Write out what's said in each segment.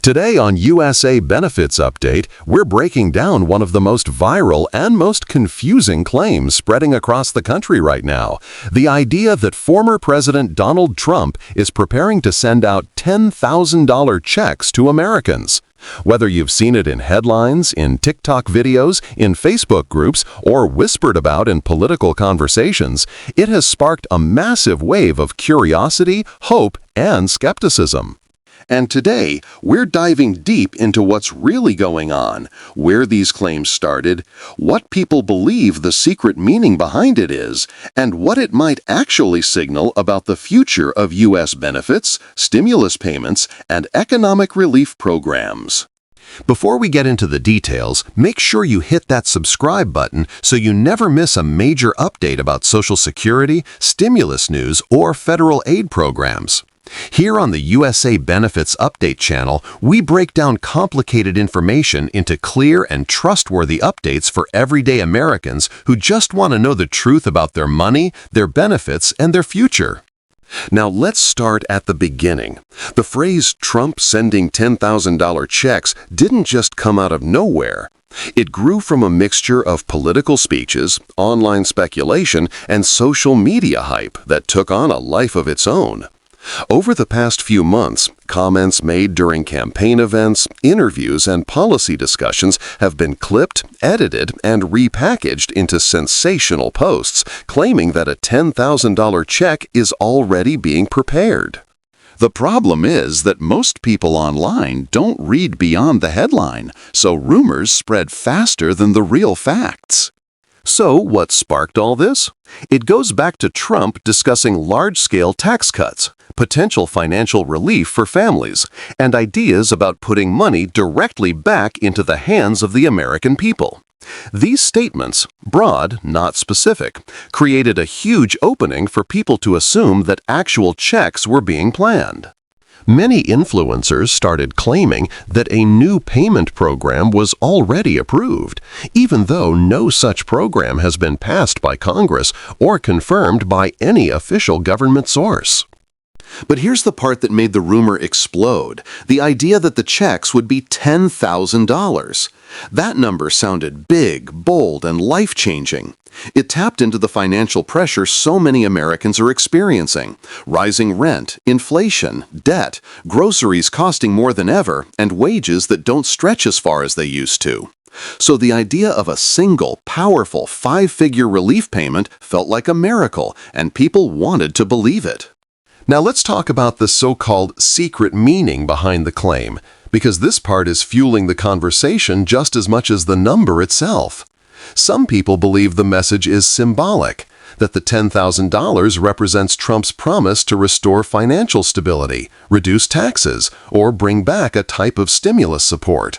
Today on USA Benefits Update, we're breaking down one of the most viral and most confusing claims spreading across the country right now. The idea that former President Donald Trump is preparing to send out $10,000 checks to Americans. Whether you've seen it in headlines, in TikTok videos, in Facebook groups, or whispered about in political conversations, it has sparked a massive wave of curiosity, hope, and skepticism. And today, we're diving deep into what's really going on, where these claims started, what people believe the secret meaning behind it is, and what it might actually signal about the future of U.S. benefits, stimulus payments, and economic relief programs. Before we get into the details, make sure you hit that subscribe button so you never miss a major update about Social Security, stimulus news, or federal aid programs. Here on the USA Benefits Update channel, we break down complicated information into clear and trustworthy updates for everyday Americans who just want to know the truth about their money, their benefits, and their future. Now let's start at the beginning. The phrase Trump sending $10,000 checks didn't just come out of nowhere. It grew from a mixture of political speeches, online speculation, and social media hype that took on a life of its own. Over the past few months, comments made during campaign events, interviews, and policy discussions have been clipped, edited, and repackaged into sensational posts claiming that a $10,000 check is already being prepared. The problem is that most people online don't read beyond the headline, so rumors spread faster than the real facts. So, what sparked all this? It goes back to Trump discussing large-scale tax cuts, potential financial relief for families, and ideas about putting money directly back into the hands of the American people. These statements, broad, not specific, created a huge opening for people to assume that actual checks were being planned. Many influencers started claiming that a new payment program was already approved, even though no such program has been passed by Congress or confirmed by any official government source. But here's the part that made the rumor explode, the idea that the checks would be $10,000. That number sounded big, bold, and life-changing. It tapped into the financial pressure so many Americans are experiencing: rising rent, inflation, debt, groceries costing more than ever, and wages that don't stretch as far as they used to. So the idea of a single, powerful, five-figure relief payment felt like a miracle, and people wanted to believe it. Now let's talk about the so-called secret meaning behind the claim, because this part is fueling the conversation just as much as the number itself. Some people believe the message is symbolic, that the $10,000 represents Trump's promise to restore financial stability, reduce taxes, or bring back a type of stimulus support.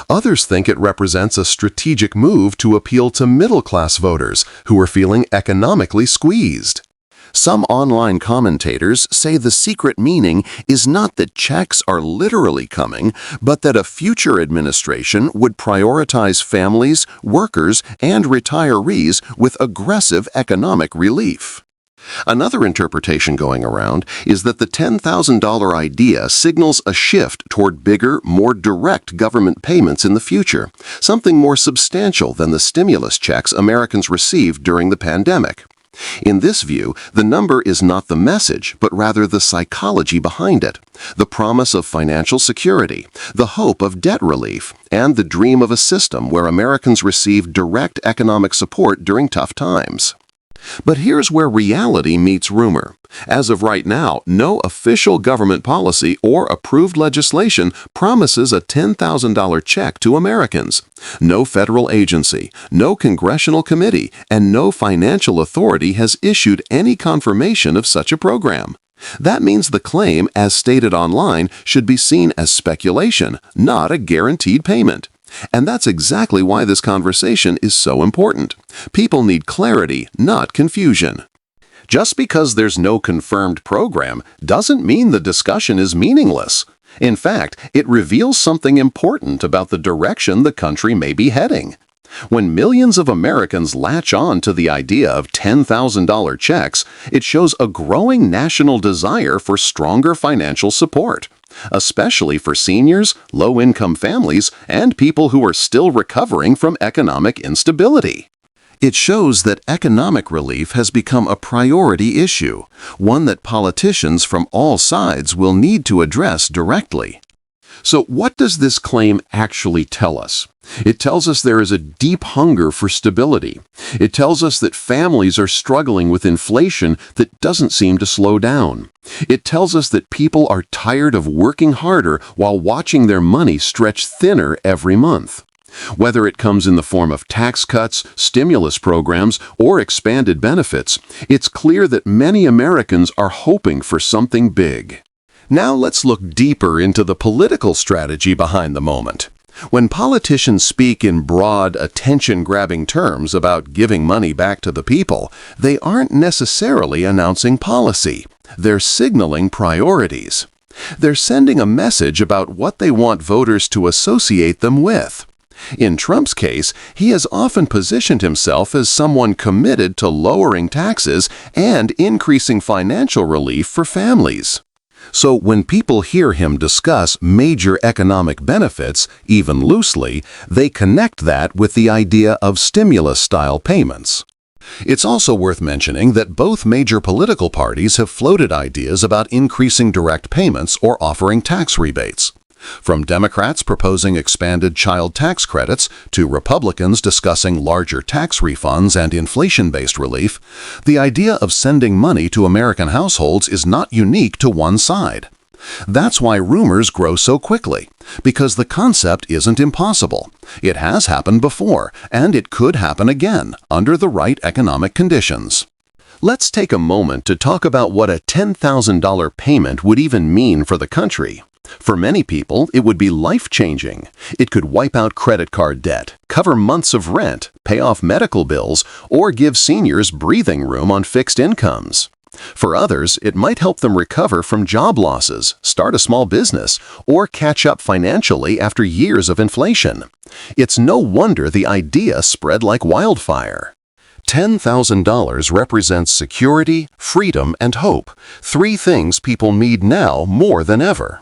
Others think it represents a strategic move to appeal to middle-class voters who are feeling economically squeezed. Some online commentators say the secret meaning is not that checks are literally coming, but that a future administration would prioritize families, workers, and retirees with aggressive economic relief. Another interpretation going around is that the $10,000 idea signals a shift toward bigger, more direct government payments in the future, something more substantial than the stimulus checks Americans received during the pandemic. In this view, the number is not the message, but rather the psychology behind it, the promise of financial security, the hope of debt relief, and the dream of a system where Americans receive direct economic support during tough times. But here's where reality meets rumor. As of right now, no official government policy or approved legislation promises a $10,000 check to Americans. No federal agency, no congressional committee, and no financial authority has issued any confirmation of such a program. That means the claim, as stated online, should be seen as speculation, not a guaranteed payment. And that's exactly why this conversation is so important. People need clarity, not confusion. Just because there's no confirmed program doesn't mean the discussion is meaningless. In fact, it reveals something important about the direction the country may be heading. When millions of Americans latch on to the idea of $10,000 checks, it shows a growing national desire for stronger financial support. especially for seniors, low-income families, and people who are still recovering from economic instability. It shows that economic relief has become a priority issue, one that politicians from all sides will need to address directly. So what does this claim actually tell us? It tells us there is a deep hunger for stability. It tells us that families are struggling with inflation that doesn't seem to slow down. It tells us that people are tired of working harder while watching their money stretch thinner every month. Whether it comes in the form of tax cuts, stimulus programs, or expanded benefits, it's clear that many Americans are hoping for something big. Now let's look deeper into the political strategy behind the moment. When politicians speak in broad, attention-grabbing terms about giving money back to the people, they aren't necessarily announcing policy. They're signaling priorities. They're sending a message about what they want voters to associate them with. In Trump's case, he has often positioned himself as someone committed to lowering taxes and increasing financial relief for families. So when people hear him discuss major economic benefits, even loosely, they connect that with the idea of stimulus-style payments. It's also worth mentioning that both major political parties have floated ideas about increasing direct payments or offering tax rebates. From Democrats proposing expanded child tax credits to Republicans discussing larger tax refunds and inflation-based relief, the idea of sending money to American households is not unique to one side. That's why rumors grow so quickly, because the concept isn't impossible. It has happened before, and it could happen again under the right economic conditions. Let's take a moment to talk about what a $10,000 payment would even mean for the country. For many people, it would be life-changing. It could wipe out credit card debt, cover months of rent, pay off medical bills, or give seniors breathing room on fixed incomes. For others, it might help them recover from job losses, start a small business, or catch up financially after years of inflation. It's no wonder the idea spread like wildfire. $10,000 represents security, freedom, and hope, three things people need now more than ever.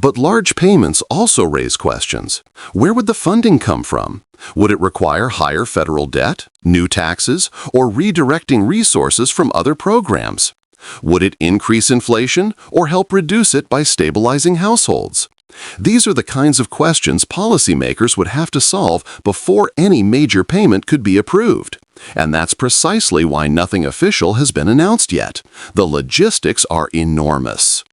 But large payments also raise questions. Where would the funding come from? Would it require higher federal debt, new taxes, or redirecting resources from other programs? Would it increase inflation or help reduce it by stabilizing households? These are the kinds of questions policymakers would have to solve before any major payment could be approved. And that's precisely why nothing official has been announced yet. The logistics are enormous.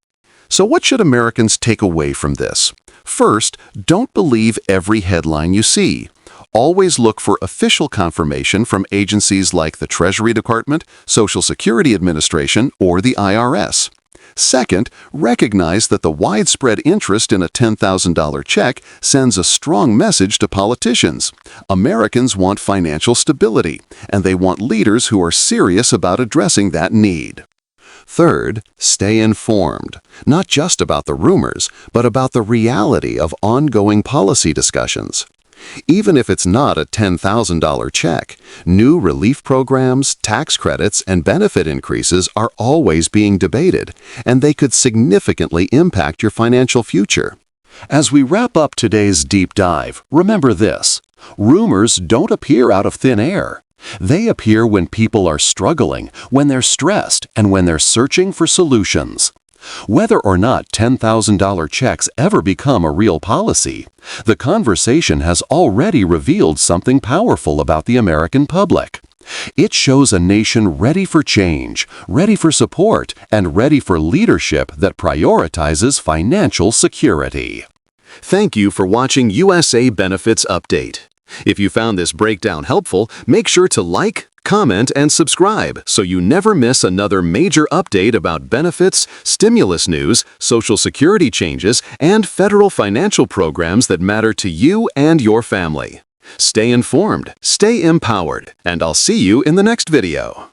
So what should Americans take away from this? First, don't believe every headline you see. Always look for official confirmation from agencies like the Treasury Department, Social Security Administration, or the IRS. Second, recognize that the widespread interest in a $10,000 check sends a strong message to politicians. Americans want financial stability, and they want leaders who are serious about addressing that need. Third, stay informed, not just about the rumors, but about the reality of ongoing policy discussions. Even if it's not a $10,000 check, new relief programs, tax credits, and benefit increases are always being debated, and they could significantly impact your financial future. As we wrap up today's deep dive, remember this: rumors don't appear out of thin air. They appear when people are struggling, when they're stressed, and when they're searching for solutions. Whether or not $10,000 checks ever become a real policy, the conversation has already revealed something powerful about the American public. It shows a nation ready for change, ready for support, and ready for leadership that prioritizes financial security. Thank you for watching USA Benefits Update. If you found this breakdown helpful, make sure to like, comment, and subscribe so you never miss another major update about benefits, stimulus news, Social Security changes, and federal financial programs that matter to you and your family. Stay informed, stay empowered, and I'll see you in the next video.